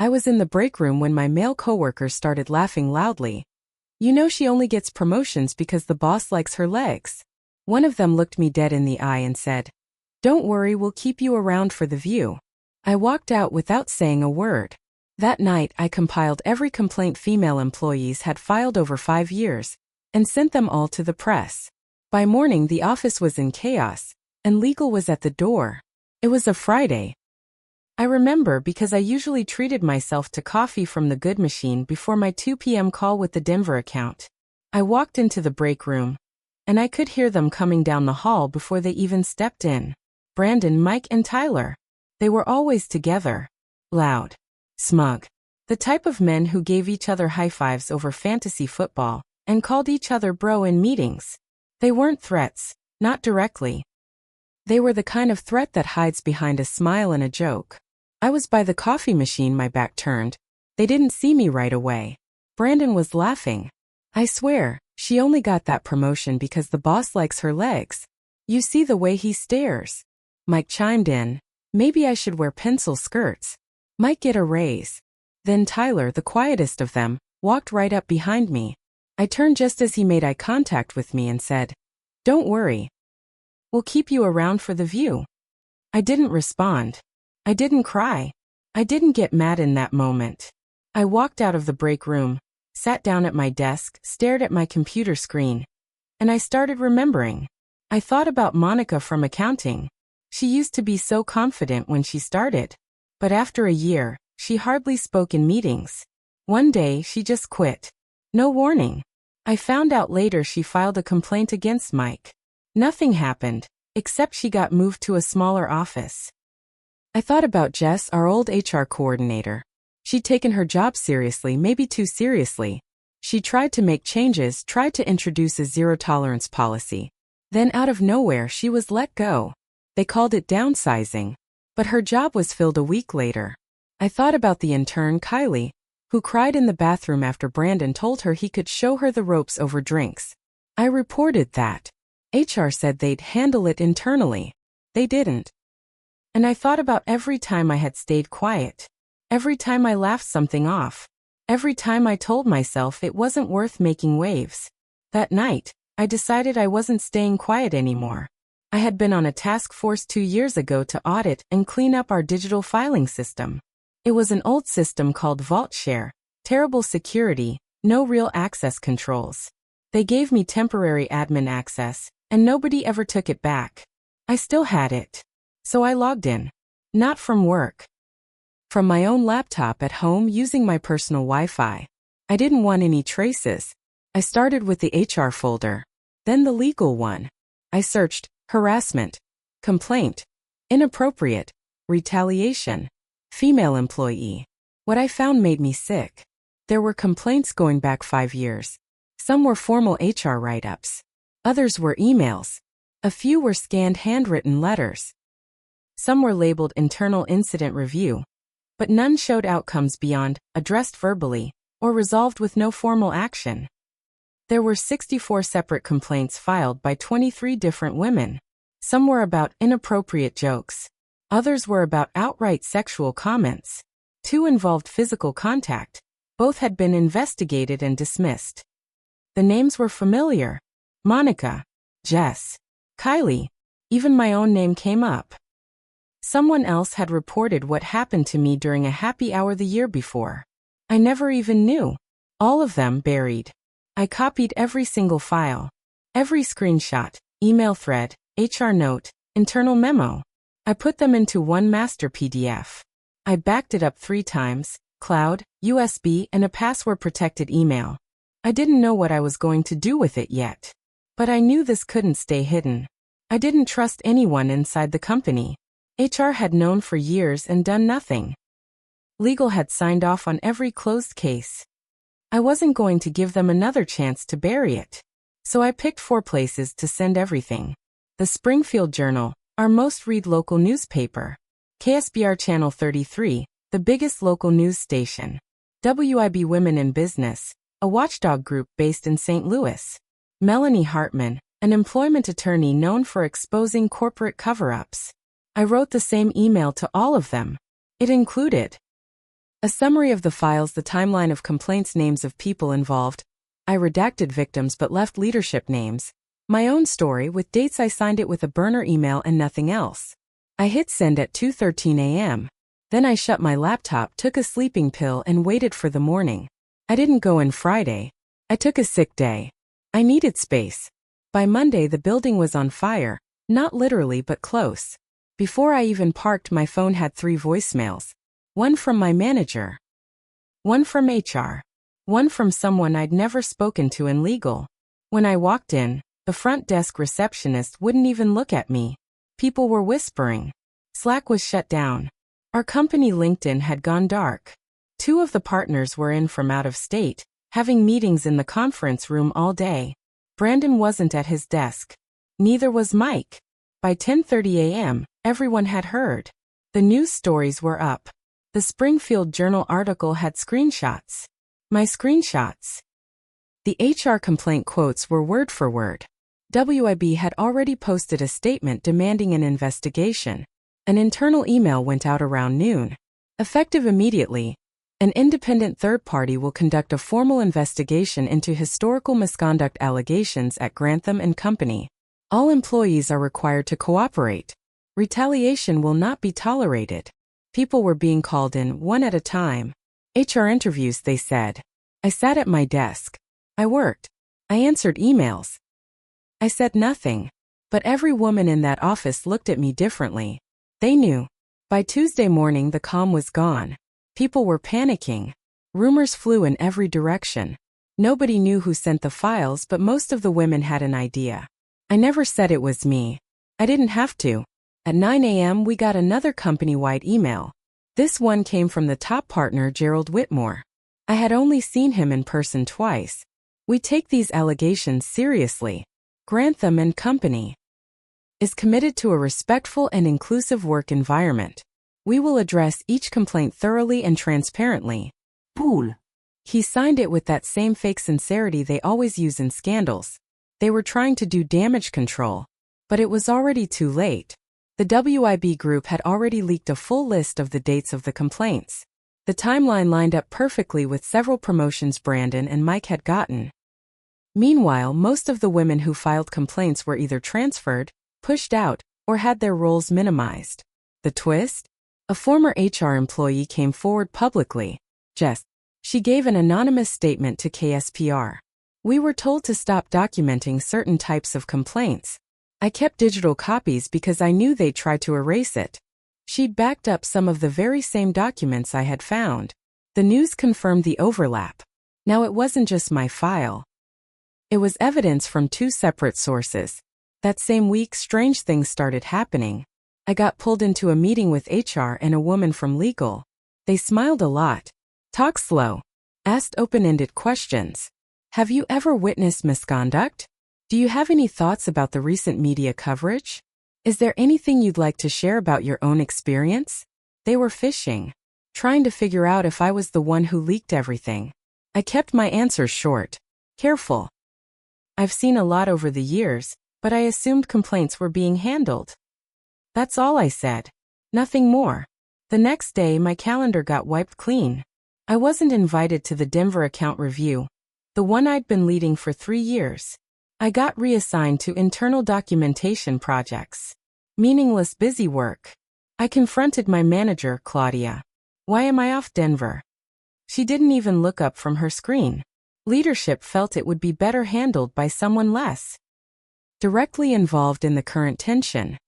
I was in the break room when my male coworkers started laughing loudly. You know she only gets promotions because the boss likes her legs. One of them looked me dead in the eye and said, "Don't worry, we'll keep you around for the view." I walked out without saying a word. That night I compiled every complaint female employees had filed over 5 years and sent them all to the press. By morning the office was in chaos, and legal was at the door. It was a Friday. I remember because I usually treated myself to coffee from the good machine before my 2 p.m. call with the Denver account. I walked into the break room, and I could hear them coming down the hall before they even stepped in. Brandon, Mike, and Tyler. They were always together. Loud. Smug. The type of men who gave each other high fives over fantasy football and called each other bro in meetings. They weren't threats, not directly. They were the kind of threat that hides behind a smile and a joke. I was by the coffee machine, my back turned. They didn't see me right away. Brandon was laughing. "I swear, she only got that promotion because the boss likes her legs. You see the way he stares." Mike chimed in, "Maybe I should wear pencil skirts. Might get a raise." Then Tyler, the quietest of them, walked right up behind me. I turned just as he made eye contact with me and said, "Don't worry. We'll keep you around for the view." I didn't respond. I didn't cry. I didn't get mad in that moment. I walked out of the break room, sat down at my desk, stared at my computer screen, and I started remembering. I thought about Monica from accounting. She used to be so confident when she started. But after a year, she hardly spoke in meetings. One day, she just quit. No warning. I found out later she filed a complaint against Mike. Nothing happened, except she got moved to a smaller office. I thought about Jess, our old HR coordinator. She'd taken her job seriously, maybe too seriously. She tried to make changes, tried to introduce a zero-tolerance policy. Then out of nowhere, she was let go. They called it downsizing. But her job was filled a week later. I thought about the intern, Kylie, who cried in the bathroom after Brandon told her he could show her the ropes over drinks. I reported that. HR said they'd handle it internally. They didn't. And I thought about every time I had stayed quiet. Every time I laughed something off. Every time I told myself it wasn't worth making waves. That night, I decided I wasn't staying quiet anymore. I had been on a task force 2 years ago to audit and clean up our digital filing system. It was an old system called VaultShare, terrible security, no real access controls. They gave me temporary admin access, and nobody ever took it back. I still had it. So I logged in. Not from work. From my own laptop at home using my personal Wi-Fi. I didn't want any traces. I started with the HR folder. Then the legal one. I searched harassment, complaint, inappropriate, retaliation, female employee. What I found made me sick. There were complaints going back 5 years. Some were formal HR write-ups. Others were emails. A few were scanned handwritten letters. Some were labeled internal incident review, but none showed outcomes beyond addressed verbally or resolved with no formal action. There were 64 separate complaints filed by 23 different women. Some were about inappropriate jokes. Others were about outright sexual comments. 2 involved physical contact. Both had been investigated and dismissed. The names were familiar. Monica, Jess, Kylie. Even my own name came up. Someone else had reported what happened to me during a happy hour the year before. I never even knew. All of them buried. I copied every single file. Every screenshot, email thread, HR note, internal memo. I put them into one master PDF. I backed it up 3 times, cloud, USB, and a password-protected email. I didn't know what I was going to do with it yet. But I knew this couldn't stay hidden. I didn't trust anyone inside the company. HR had known for years and done nothing. Legal had signed off on every closed case. I wasn't going to give them another chance to bury it. So I picked 4 places to send everything. The Springfield Journal, our most read local newspaper. KSBR Channel 33, the biggest local news station. WIB Women in Business, a watchdog group based in St. Louis. Melanie Hartman, an employment attorney known for exposing corporate cover-ups. I wrote the same email to all of them. It included A summary of the files, the timeline of complaints, names of people involved. I redacted victims but left leadership names. My own story with dates. I signed it with a burner email and nothing else. I hit send at 2:13 a.m. Then I shut my laptop, took a sleeping pill and waited for the morning. I didn't go in Friday. I took a sick day. I needed space. By Monday the building was on fire, not literally but close. Before I even parked, my phone had 3 voicemails. One from my manager. One from HR. One from someone I'd never spoken to in legal. When I walked in, the front desk receptionist wouldn't even look at me. People were whispering. Slack was shut down. Our company LinkedIn had gone dark. 2 of the partners were in from out of state, having meetings in the conference room all day. Brandon wasn't at his desk. Neither was Mike. By 10:30 a.m., everyone had heard. The news stories were up. The Springfield Journal article had screenshots. My screenshots. The HR complaint quotes were word for word. WIB had already posted a statement demanding an investigation. An internal email went out around noon. Effective immediately, an independent third party will conduct a formal investigation into historical misconduct allegations at Grantham and Company. All employees are required to cooperate. Retaliation will not be tolerated. People were being called in one at a time. HR interviews, they said. I sat at my desk. I worked. I answered emails. I said nothing. But every woman in that office looked at me differently. They knew. By Tuesday morning the calm was gone. People were panicking. Rumors flew in every direction. Nobody knew who sent the files, but most of the women had an idea. I never said it was me. I didn't have to. At 9 a.m. we got another company-wide email. This one came from the top partner, Gerald Whitmore. I had only seen him in person twice. We take these allegations seriously. Grantham and Company is committed to a respectful and inclusive work environment. We will address each complaint thoroughly and transparently. Pool. He signed it with that same fake sincerity they always use in scandals. They were trying to do damage control. But it was already too late. The WIB group had already leaked a full list of the dates of the complaints. The timeline lined up perfectly with several promotions Brandon and Mike had gotten. Meanwhile, most of the women who filed complaints were either transferred, pushed out, or had their roles minimized. The twist? A former HR employee came forward publicly. She gave an anonymous statement to KSPR. We were told to stop documenting certain types of complaints. I kept digital copies because I knew they'd try to erase it. She'd backed up some of the very same documents I had found. The news confirmed the overlap. Now it wasn't just my file. It was evidence from 2 separate sources. That same week, strange things started happening. I got pulled into a meeting with HR and a woman from legal. They smiled a lot. Talked slow. Asked open-ended questions. Have you ever witnessed misconduct? Do you have any thoughts about the recent media coverage? Is there anything you'd like to share about your own experience? They were fishing, trying to figure out if I was the one who leaked everything. I kept my answers short, careful. I've seen a lot over the years, but I assumed complaints were being handled. That's all I said. Nothing more. The next day my calendar got wiped clean. I wasn't invited to the Denver account review, the one I'd been leading for 3 years. I got reassigned to internal documentation projects. Meaningless busy work. I confronted my manager, Claudia. Why am I off Denver? She didn't even look up from her screen. Leadership felt it would be better handled by someone less directly involved in the current tension.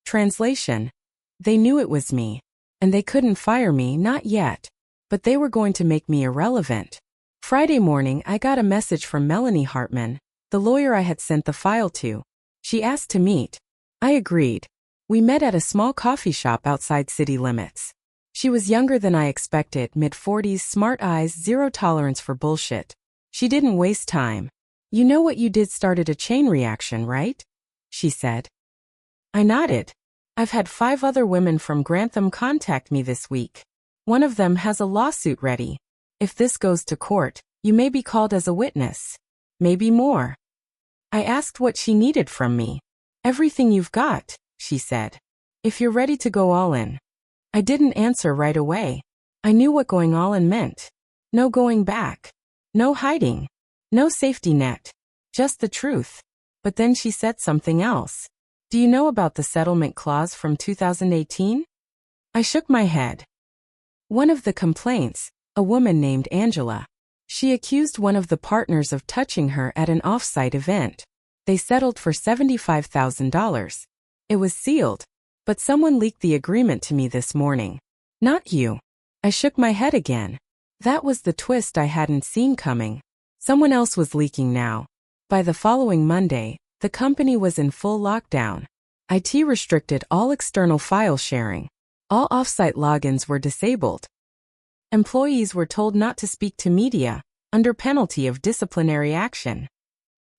Translation. They knew it was me. And they couldn't fire me, not yet. But they were going to make me irrelevant. Friday morning I got a message from Melanie Hartman, the lawyer I had sent the file to. She asked to meet. I agreed. We met at a small coffee shop outside city limits. She was younger than I expected, mid-40s, smart eyes, zero tolerance for bullshit. She didn't waste time. You know what you did started a chain reaction, right? She said. I nodded. I've had 5 other women from Grantham contact me this week. One of them has a lawsuit ready. If this goes to court, you may be called as a witness. Maybe more. I asked what she needed from me. Everything you've got, she said. If you're ready to go all in. I didn't answer right away. I knew what going all in meant. No going back. No hiding. No safety net. Just the truth. But then she said something else. Do you know about the settlement clause from 2018? I shook my head. One of the complaints, a woman named Angela. She accused one of the partners of touching her at an off-site event. They settled for $75,000. It was sealed, but someone leaked the agreement to me this morning. Not you. I shook my head again. That was the twist I hadn't seen coming. Someone else was leaking now. By the following Monday, the company was in full lockdown. IT restricted all external file sharing. All off-site logins were disabled. Employees were told not to speak to media, under penalty of disciplinary action.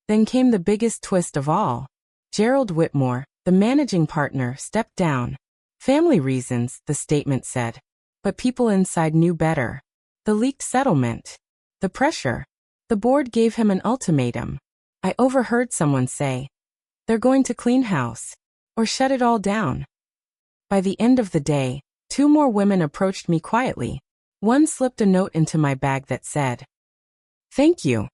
Then came the biggest twist of all. Gerald Whitmore, the managing partner, stepped down. Family reasons, the statement said. But people inside knew better. The leaked settlement. The pressure. The board gave him an ultimatum. I overheard someone say, they're going to clean house. Or shut it all down. By the end of the day, 2 more women approached me quietly. One slipped a note into my bag that said, "Thank you."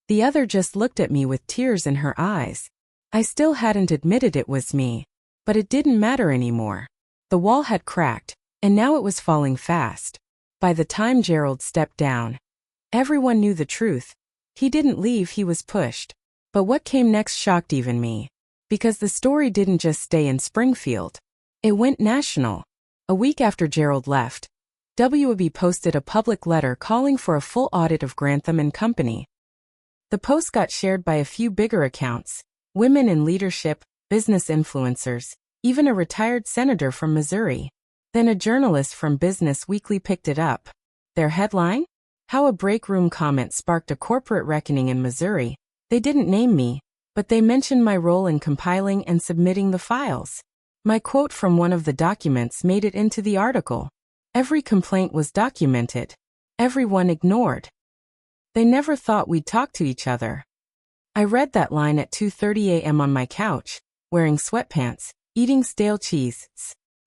The other just looked at me with tears in her eyes. I still hadn't admitted it was me. But it didn't matter anymore. The wall had cracked, and now it was falling fast. By the time Gerald stepped down, everyone knew the truth. He didn't leave, he was pushed. But what came next shocked even me. Because the story didn't just stay in Springfield. It went national. A week after Gerald left, WB posted a public letter calling for a full audit of Grantham and Company. The post got shared by a few bigger accounts, women in leadership, business influencers, even a retired senator from Missouri. Then a journalist from Business Weekly picked it up. Their headline? How a break room comment sparked a corporate reckoning in Missouri. They didn't name me, but they mentioned my role in compiling and submitting the files. My quote from one of the documents made it into the article. Every complaint was documented. Everyone ignored. They never thought we'd talk to each other. I read that line at 2:30 a.m. on my couch, wearing sweatpants, eating stale cheese.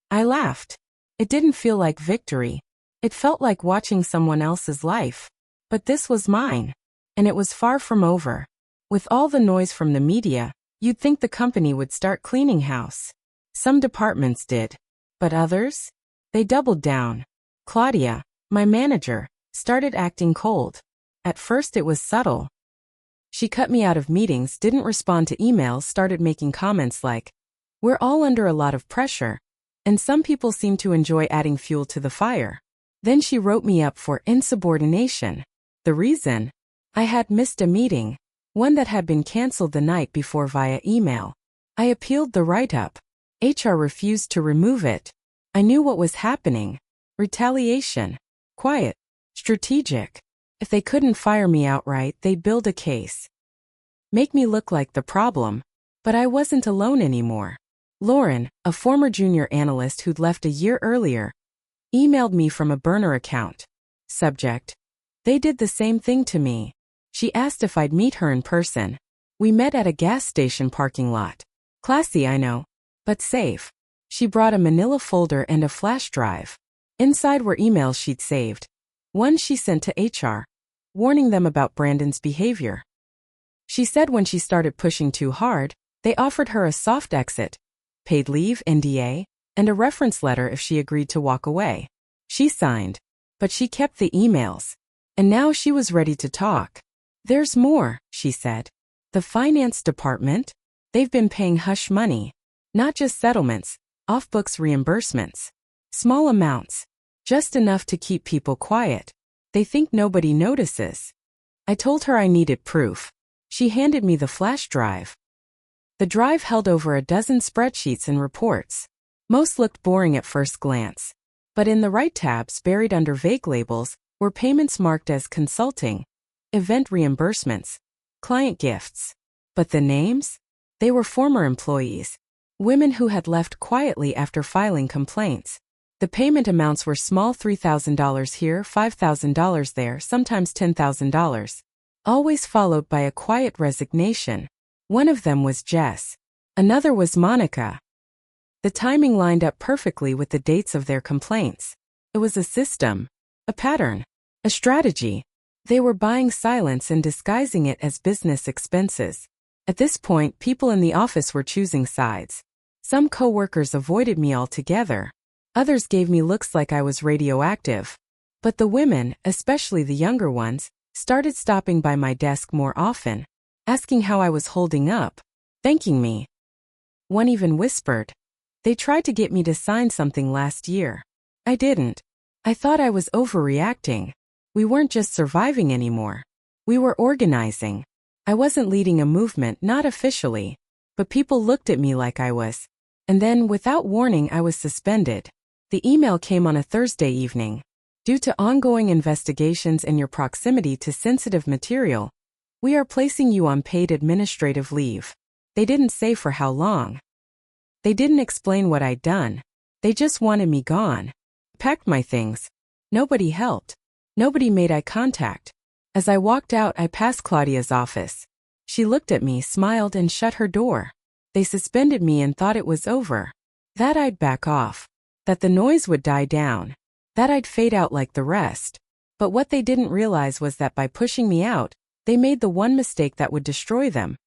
I laughed. It didn't feel like victory. It felt like watching someone else's life. But this was mine. And it was far from over. With all the noise from the media, you'd think the company would start cleaning house. Some departments did. But others? They doubled down. Claudia, my manager, started acting cold. At first it was subtle. She cut me out of meetings, didn't respond to emails, started making comments like, "We're all under a lot of pressure." And some people seem to enjoy adding fuel to the fire. Then she wrote me up for insubordination. The reason? I had missed a meeting, one that had been canceled the night before via email. I appealed the write-up. HR refused to remove it. I knew what was happening. Retaliation. Quiet. Strategic. If they couldn't fire me outright, they'd build a case. Make me look like the problem. But I wasn't alone anymore. Lauren, a former junior analyst who'd left a year earlier, emailed me from a burner account. Subject: they did the same thing to me. She asked if I'd meet her in person. We met at a gas station parking lot. Classy, I know, but safe. She brought a manila folder and a flash drive. Inside were emails she'd saved. One she sent to HR, warning them about Brandon's behavior. She said when she started pushing too hard, they offered her a soft exit, paid leave, NDA, and a reference letter if she agreed to walk away. She signed, but she kept the emails. And now she was ready to talk. "There's more," she said. "The finance department, they've been paying hush money. Not just settlements, off-books reimbursements. Small amounts. Just enough to keep people quiet. They think nobody notices." I told her I needed proof. She handed me the flash drive. The drive held over a dozen spreadsheets and reports. Most looked boring at first glance. But in the right tabs, buried under vague labels, were payments marked as consulting, event reimbursements, client gifts. But the names? They were former employees. Women who had left quietly after filing complaints. The payment amounts were small: $3,000 here, $5,000 there, sometimes $10,000. Always followed by a quiet resignation. One of them was Jess. Another was Monica. The timing lined up perfectly with the dates of their complaints. It was a system. A pattern. A strategy. They were buying silence and disguising it as business expenses. At this point, people in the office were choosing sides. Some coworkers avoided me altogether. Others gave me looks like I was radioactive. But the women, especially the younger ones, started stopping by my desk more often, asking how I was holding up, thanking me. One even whispered, "They tried to get me to sign something last year. I didn't. I thought I was overreacting. We weren't just surviving anymore. We were organizing. I wasn't leading a movement, not officially. But people looked at me like I was. And then, without warning, I was suspended." The email came on a Thursday evening. "Due to ongoing investigations and your proximity to sensitive material, we are placing you on paid administrative leave." They didn't say for how long. They didn't explain what I'd done. They just wanted me gone. I packed my things. Nobody helped. Nobody made eye contact. As I walked out, I passed Claudia's office. She looked at me, smiled, and shut her door. They suspended me and thought it was over. That I'd back off. That the noise would die down. That I'd fade out like the rest. But what they didn't realize was that by pushing me out, they made the one mistake that would destroy them.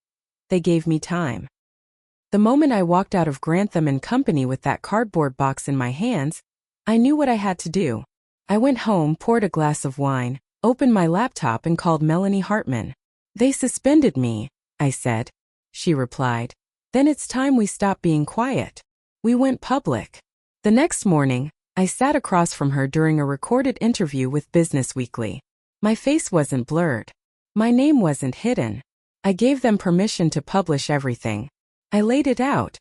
They gave me time. The moment I walked out of Grantham and Company with that cardboard box in my hands, I knew what I had to do. I went home, poured a glass of wine, opened my laptop and called Melanie Hartman. "They suspended me," I said. She replied, "Then it's time we stop being quiet." We went public. The next morning, I sat across from her during a recorded interview with Business Weekly. My face wasn't blurred. My name wasn't hidden. I gave them permission to publish everything. I laid it out.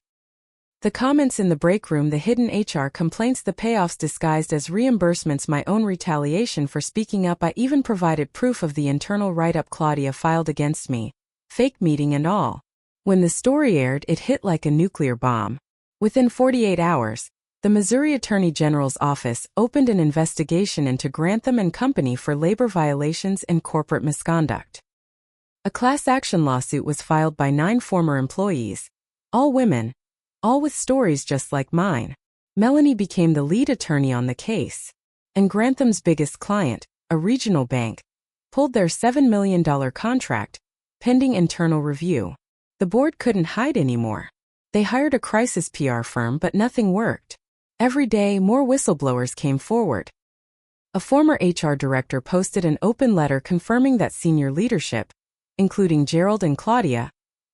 The comments in the break room, the hidden HR complaints, the payoffs disguised as reimbursements, my own retaliation for speaking up. I even provided proof of the internal write-up Claudia filed against me. Fake meeting and all. When the story aired, it hit like a nuclear bomb. Within 48 hours, the Missouri Attorney General's office opened an investigation into Grantham and Company for labor violations and corporate misconduct. A class action lawsuit was filed by 9 former employees, all women, all with stories just like mine. Melanie became the lead attorney on the case. And Grantham's biggest client, a regional bank, pulled their $7 million contract, pending internal review. The board couldn't hide anymore. They hired a crisis PR firm, but nothing worked. Every day, more whistleblowers came forward. A former HR director posted an open letter confirming that senior leadership, including Gerald and Claudia,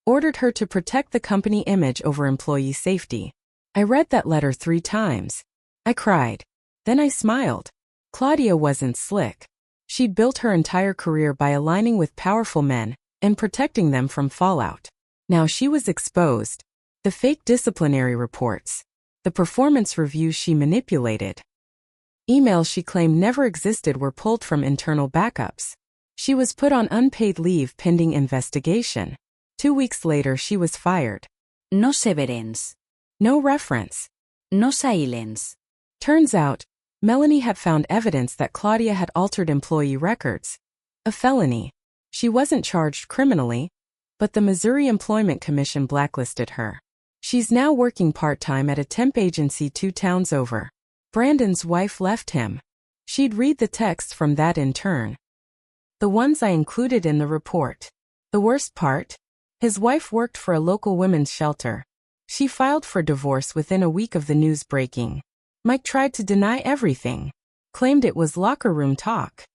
ordered her to protect the company image over employee safety. I read that letter 3 times. I cried. Then I smiled. Claudia wasn't slick. She'd built her entire career by aligning with powerful men and protecting them from fallout. Now she was exposed. The fake disciplinary reports. The performance reviews she manipulated. Emails she claimed never existed were pulled from internal backups. She was put on unpaid leave pending investigation. 2 weeks later, she was fired. No severance. No reference. No silence. Turns out, Melanie had found evidence that Claudia had altered employee records. A felony. She wasn't charged criminally, but the Missouri Employment Commission blacklisted her. She's now working part-time at a temp agency 2 towns over. Brandon's wife left him. She'd read the texts from that intern. The ones I included in the report. The worst part? His wife worked for a local women's shelter. She filed for divorce within a week of the news breaking. Mike tried to deny everything. Claimed it was locker room talk.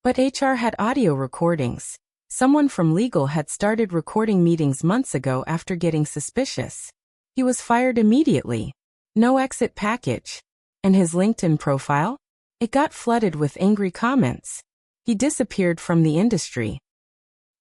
But HR had audio recordings. Someone from legal had started recording meetings months ago after getting suspicious. He was fired immediately. No exit package. And his LinkedIn profile? It got flooded with angry comments. He disappeared from the industry.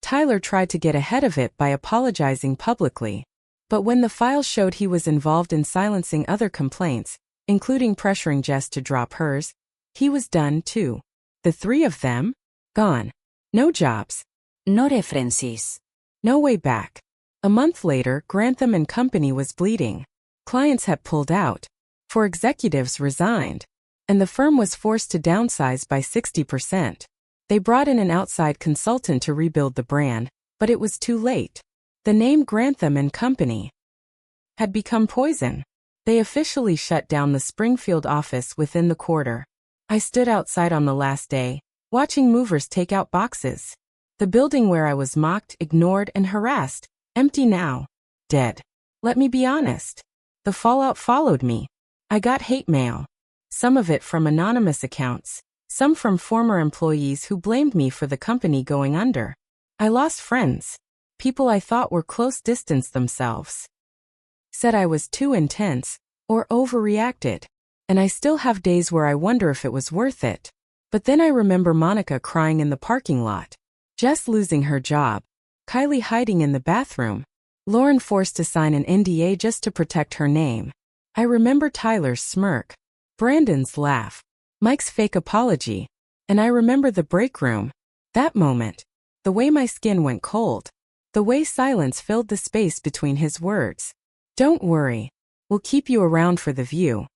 Tyler tried to get ahead of it by apologizing publicly. But when the file showed he was involved in silencing other complaints, including pressuring Jess to drop hers, he was done too. The 3 of them? Gone. No jobs. No references. No way back. A month later, Grantham and Company was bleeding. Clients had pulled out. 4 executives resigned. And the firm was forced to downsize by 60%. They brought in an outside consultant to rebuild the brand, but it was too late. The name Grantham and Company had become poison. They officially shut down the Springfield office within the quarter. I stood outside on the last day, watching movers take out boxes. The building where I was mocked, ignored, and harassed, empty now. Dead. Let me be honest. The fallout followed me. I got hate mail. Some of it from anonymous accounts, some from former employees who blamed me for the company going under. I lost friends. People I thought were close distanced themselves. Said I was too intense, or overreacted. And I still have days where I wonder if it was worth it. But then I remember Monica crying in the parking lot. Jess losing her job. Kylie hiding in the bathroom. Lauren forced to sign an NDA just to protect her name. I remember Tyler's smirk. Brandon's laugh. Mike's fake apology. And I remember the break room. That moment. The way my skin went cold. The way silence filled the space between his words. Don't worry. We'll keep you around for the view.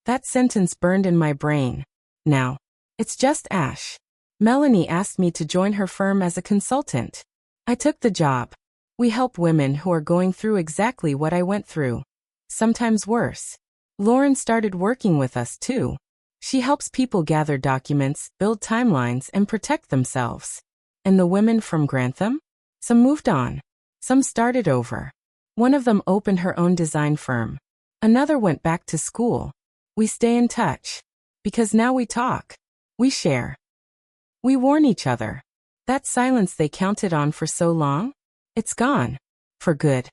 That sentence burned in my brain. Now, it's just Ash. Melanie asked me to join her firm as a consultant. I took the job. We help women who are going through exactly what I went through. Sometimes worse. Lauren started working with us too. She helps people gather documents, build timelines, and protect themselves. And the women from Grantham? Some moved on. Some started over. One of them opened her own design firm. Another went back to school. We stay in touch. Because now we talk. We share. We warn each other. That silence they counted on for so long? It's gone. For good.